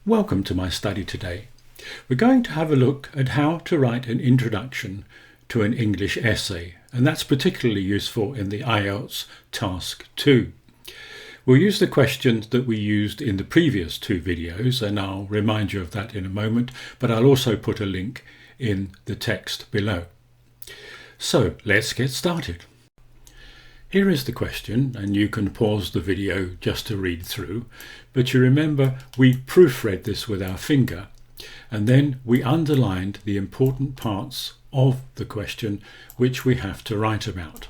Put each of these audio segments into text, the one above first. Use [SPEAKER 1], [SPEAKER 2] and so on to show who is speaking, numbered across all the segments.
[SPEAKER 1] Welcome to my study today. We're going to have a look at how to write an introduction to an English essay, and that's particularly useful in the IELTS Task 2. We'll use the questions that we used in the previous two videos, and I'll remind you of that in a moment, but I'll also put a link in the text below. So let's get started. Here is the question, and you can pause the video just to read through, but you remember we proofread this with our finger, and then we underlined the important parts of the question which we have to write about.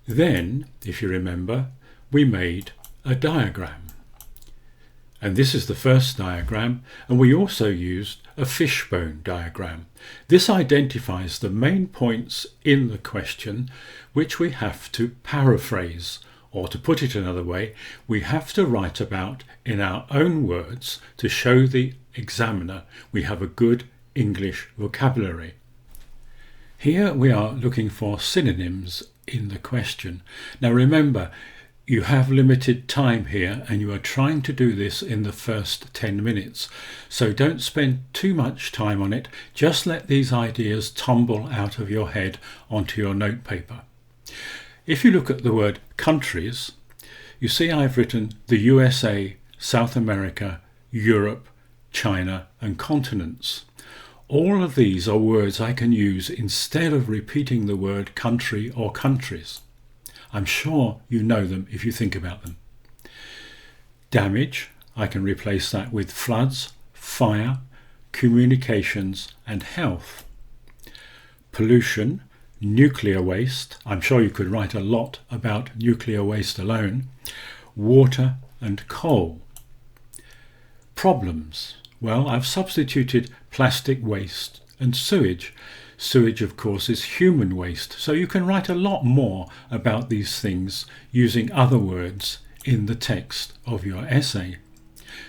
[SPEAKER 1] Then, if you remember, we made a diagram. And this is the first diagram, and we also used a fishbone diagram. This identifies the main points in the question which we have to paraphrase, or to put it another way, we have to write about in our own words to show the examiner we have a good English vocabulary. Here we are looking for synonyms in the question. Now remember, you have limited time here and you are trying to do this in the first 10 minutes. So don't spend too much time on it. Just let these ideas tumble out of your head onto your notepaper. If you look at the word countries, you see I've written the USA, South America, Europe, China and continents. All of these are words I can use instead of repeating the word country or countries. I'm sure you know them if you think about them. Damage, I can replace that with floods, fire, communications and health. Pollution, nuclear waste, I'm sure you could write a lot about nuclear waste alone. Water and coal. Problems, well, I've substituted plastic waste and sewage. Sewage, of course, is human waste, so you can write a lot more about these things using other words in the text of your essay.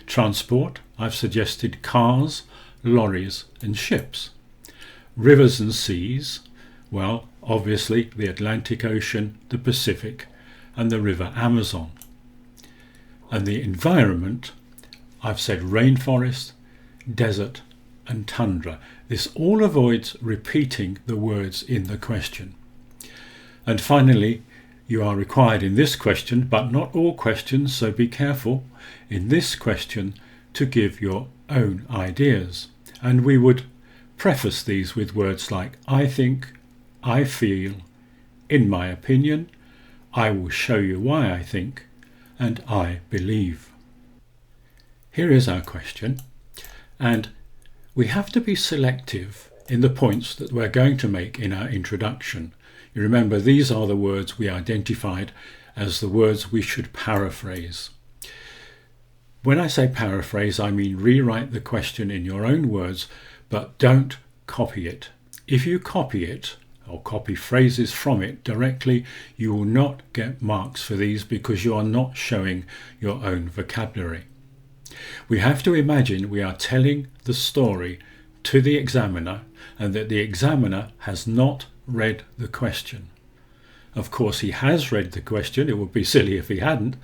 [SPEAKER 1] Transport, I've suggested cars, lorries and ships. Rivers and seas, well, obviously the Atlantic Ocean, the Pacific and the River Amazon. And the environment, I've said rainforest, desert and tundra. This all avoids repeating the words in the question. And finally, you are required in this question, but not all questions, so be careful, in this question to give your own ideas. And we would preface these with words like I think, I feel, in my opinion, I will show you why I think, and I believe. Here is our question, and we have to be selective in the points that we're going to make in our introduction. You remember these are the words we identified as the words we should paraphrase. When I say paraphrase, I mean rewrite the question in your own words, but don't copy it. If you copy it or copy phrases from it directly, you will not get marks for these because you are not showing your own vocabulary. We have to imagine we are telling the story to the examiner and that the examiner has not read the question. Of course, he has read the question. It would be silly if he hadn't.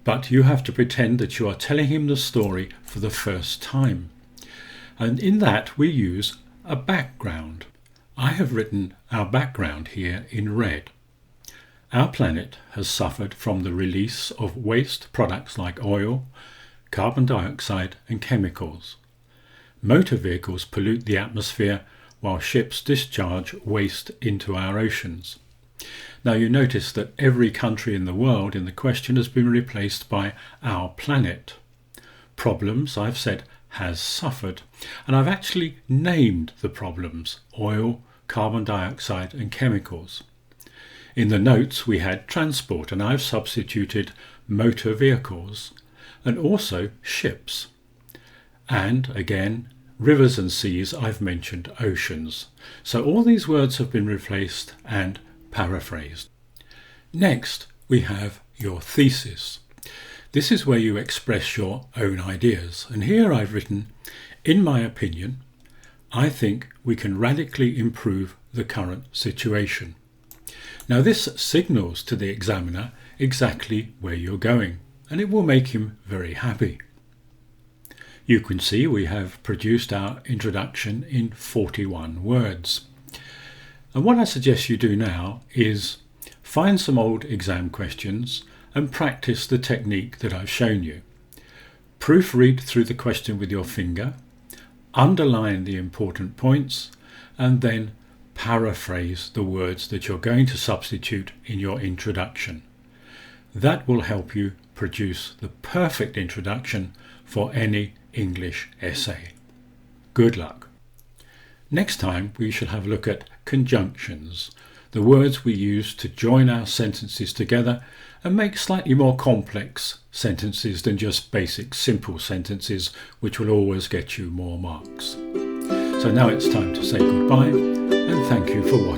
[SPEAKER 1] But you have to pretend that you are telling him the story for the first time. And in that we use a background. I have written our background here in red. Our planet has suffered from the release of waste products like oil, carbon dioxide and chemicals. Motor vehicles pollute the atmosphere while ships discharge waste into our oceans. Now you notice that every country in the world in the question has been replaced by our planet. Problems, I've said, has suffered, and I've actually named the problems: oil, carbon dioxide and chemicals. In the notes we had transport, and I've substituted motor vehicles, and also ships. And again, rivers and seas, I've mentioned oceans. So all these words have been replaced and paraphrased. Next, we have your thesis. This is where you express your own ideas. And here I've written, in my opinion, I think we can radically improve the current situation. Now this signals to the examiner exactly where you're going, and it will make him very happy. You can see we have produced our introduction in 41 words. And what I suggest you do now is find some old exam questions and practice the technique that I've shown you. Proofread through the question with your finger, underline the important points, and then paraphrase the words that you're going to substitute in your introduction. That will help you produce the perfect introduction for any English essay. Good luck. Next time we shall have a look at conjunctions, the words we use to join our sentences together and make slightly more complex sentences than just basic simple sentences, which will always get you more marks. So now it's time to say goodbye and thank you for watching.